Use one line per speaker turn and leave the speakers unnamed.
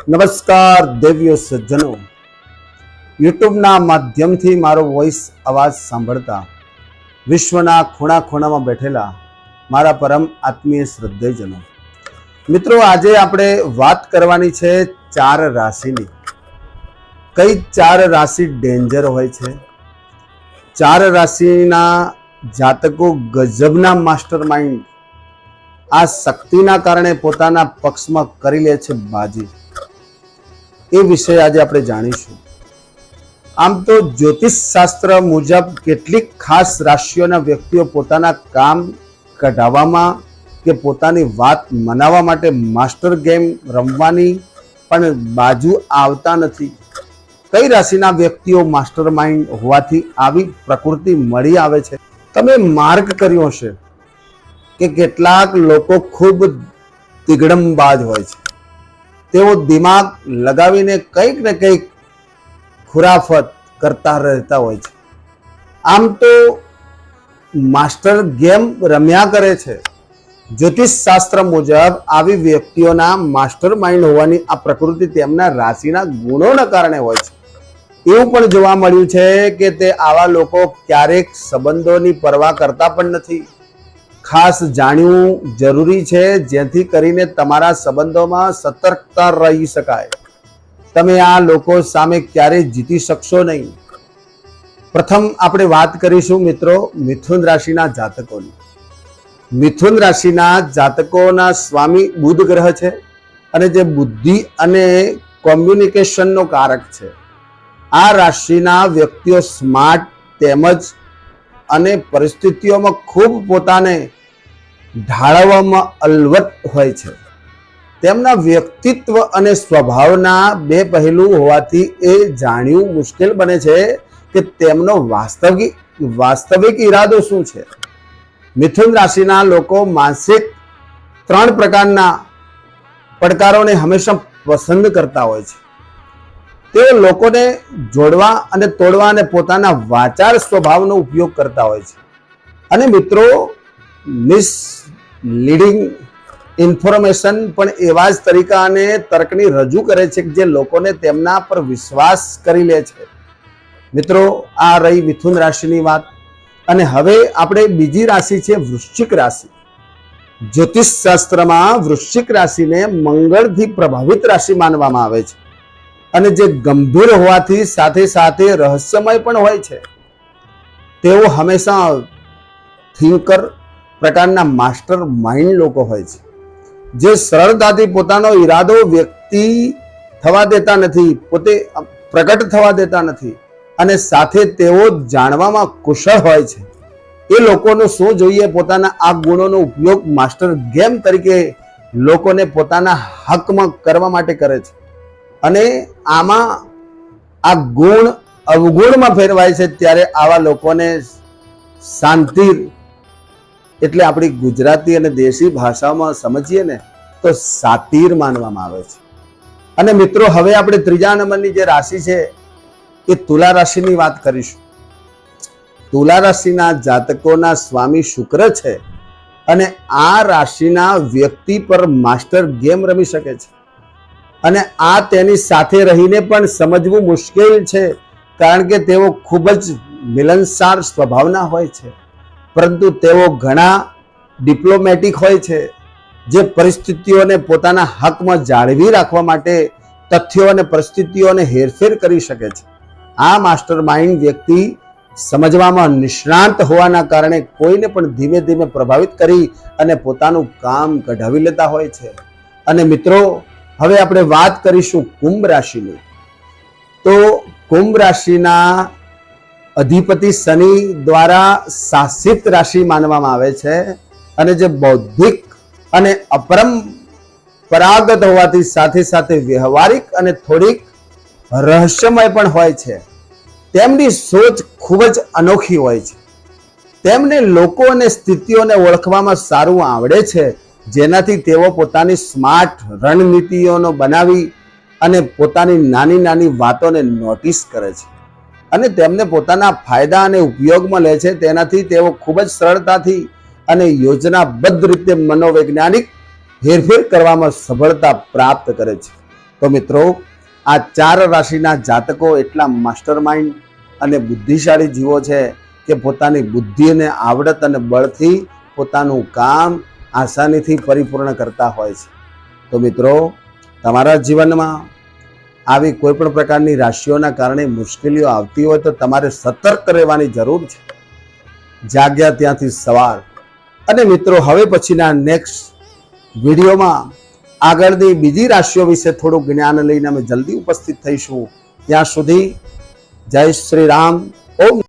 નમસ્કાર દેવીઓ સજ્જનો, યુટ્યુબના માધ્યમથી મારો વોઇસ અવાજ સાંભળતા વિશ્વના ખૂણા ખૂણામાં બેઠેલા મારા પરમ આત્મીય શ્રદ્ધેયજનો, મિત્રો, આજે આપણે વાત કરવાની છે 4 રાશિની. કઈ 4 રાશિ ડેન્જર હોય છે? 4 રાશિના જાતકો ગજબના માસ્ટર માઇન્ડ આ શક્તિના કારણે પોતાના પક્ષમાં કરી લે છે બાજી. એ વિષય આજે આપણે જાણીશું. આમ તો જ્યોતિષ શાસ્ત્ર મુજબ કેટલીક ખાસ રાશિઓના વ્યક્તિઓ પોતાના કામ કઢાવવામાં કે પોતાની વાત મનાવવા માટે માસ્ટર ગેમ રમવાની પણ બાજુ આવતા નથી. કઈ રાશિના વ્યક્તિઓ માસ્ટર માઇન્ડ હોવાથી આવી પ્રકૃતિ મળી આવે છે? તમે માર્ક કર્યો હશે કે કેટલાક લોકો ખૂબ તિગડમબાજ હોય છે. તેઓ દિમાગ લગાવીને કંઈક ને કંઈક ખુરાફત કરતા રહેતા હોય છે. આમ તો માસ્ટર ગેમ રમ્યા કરે છે. જ્યોતિષ શાસ્ત્ર મુજબ આવી વ્યક્તિઓના માસ્ટર માઇન્ડ હોવાની આ પ્રકૃતિ તેમના રાશિના ગુણોના કારણે હોય છે. એવું પણ જોવા મળ્યું છે કે તે આવા લોકો ક્યારેક સંબંધોની પરવા કરતા પણ નથી. ખાસ જાણવું જરૂરી છે, જેથી કરીને તમારા સંબંધોમાં સતર્કતા રહી શકાય. તમે આ લોકો સામે ક્યારેય જીતી શકશો નહીં. પ્રથમ આપણે વાત કરીશું મિત્રો મિથુન રાશિના જાતકોની. મિથુન રાશિના જાતકોના સ્વામી બુધ ગ્રહ છે અને જે બુદ્ધિ અને કોમ્યુનિકેશનનો કારક છે. આ રાશિના વ્યક્તિઓ સ્માર્ટ તેમજ અને પરિસ્થિતિઓમાં ખૂબ પોતાને ઢાળવામાં અલવટ હોય છે. તેમના વ્યક્તિત્વ અને સ્વભાવના બે પહેલું હોવાથી એ જાણવું મુશ્કેલ બને છે કે તેમનો વાસ્તવિક ઈરાદો શું છે. મિથુન રાશિના લોકો માનસિક 3 પ્રકારના પડકારોને હંમેશા પસંદ કરતા હોય છે. તેઓ લોકોને જોડવા અને તોડવા અને પોતાના વાચાળ સ્વભાવનો ઉપયોગ કરતા હોય છે. અને મિત્રો, મિસલીડિંગ ઇન્ફોર્મેશન પણ એવા જ તરીકા અને તર્કની રજૂ કરે છે જે લોકોને તેમના પર વિશ્વાસ કરી લે છે. મિત્રો, આ રહી મિથુન રાશિની વાત. અને હવે આપણે બીજી રાશિ છે વૃશ્ચિક રાશિ. જ્યોતિષ શાસ્ત્રમાં વૃશ્ચિક રાશિને મંગળથી પ્રભાવિત રાશિ માનવામાં આવે છે અને જે ગંભીર હોવાથી સાથે સાથે રહસ્યમય પણ હોય છે. તેઓ હંમેશા થિંકર પ્રકારના માસ્ટર માઇન્ડ લોકો હોય છે, જે સરળતાથી પોતાનો ઈરાદો વ્યક્તિ થવા દેતા નથી, પોતે પ્રગટ થવા દેતા નથી અને સાથે તેઓ જાણવામાં કુશળ હોય છે. એ લોકોનું શું જોઈએ, પોતાના આ ગુણોનો ઉપયોગ માસ્ટર ગેમ તરીકે લોકોને પોતાના હકમાં કરવા માટે કરે છે. અને આમાં આ ગુણ અવગુણમાં ફેરવાય છે. ત્યારે આવા લોકોને શાંતિ, એટલે આપણી ગુજરાતી અને દેશી ભાષામાં સમજીએ ને તો સાતીર માનવામાં આવે છે. અને મિત્રો, હવે આપણે ત્રીજા નંબરની જે રાશિ છે એ તુલા રાશિની વાત કરીશું. તુલા રાશિના જાતકોના સ્વામી શુક્ર છે અને આ રાશિના વ્યક્તિ પર માસ્ટર ગેમ રમી શકે છે. અને આ તેની સાથે રહીને પણ સમજવું મુશ્કેલ છે, કારણ કે તેઓ ખૂબ જ મિલનસાર સ્વભાવના હોય છે, પરંતુ તેઓ ઘણા ડિપ્લોમેટિક હોય છે, જે પરિસ્થિતિઓને પોતાના હકમાં જાળવી રાખવા માટે તથ્યો અને પરિસ્થિતિઓને હેરફેર કરી શકે છે. આ માસ્ટર માઇન્ડ વ્યક્તિ સમજવામાં નિષ્ણાંત હોવાના કારણે કોઈને પણ ધીમે ધીમે પ્રભાવિત કરી અને પોતાનું કામ કઢાવી લેતા હોય છે. અને મિત્રો, હવે આપણે વાત કરીશું કુંભ રાશિની. તો કુંભ રાશિના અધિપતિ શનિ દ્વારા શાસિત રાશિ માનવામાં આવે છે અને જે બૌદ્ધિક અને અપરંપરાગત હોવાથી સાથે સાથે વ્યવહારિક અને થોડીક રહસ્યમય પણ હોય છે. તેમની સોચ ખૂબ જ અનોખી હોય છે. તેમને લોકો અને સ્થિતિઓને ઓળખવામાં સારું આવડે છે, જેનાથી તેઓ પોતાની સ્માર્ટ રણનીતિઓનો બનાવી અને પોતાની નાની નાની વાતોને નોટિસ કરે છે અને તેમને પોતાના ફાયદા અને ઉપયોગમાં લે છે. તેનાથી તેઓ ખૂબ જ સરળતાથી અને યોજનાબદ્ધ રીતે મનોવૈજ્ઞાનિક હેરફેર કરવામાં સફળતા પ્રાપ્ત કરે છે. તો મિત્રો, આ 4 રાશિના જાતકો એટલા માસ્ટરમાઇન્ડ અને બુદ્ધિશાળી જીવો છે કે પોતાની બુદ્ધિ અને આવડત અને બળથી પોતાનું કામ આસાનીથી પરિપૂર્ણ કરતા હોય છે. તો મિત્રો, તમારા જીવનમાં આવી કોઈ પણ પ્રકારની રાશિઓના કારણે મુશ્કેલીઓ આવતી હોય તો તમારે સતર્ક રહેવાની જરૂર છે. જાગ્યા ત્યાંથી સવાર. અને મિત્રો, હવે પછીના નેક્સ્ટ વિડીયોમાં આગળની બીજી રાશિઓ વિશે થોડું જ્ઞાન લઈને અમે જલ્દી ઉપસ્થિત થઈશું. ત્યાં સુધી જય શ્રી રામ. ઓમ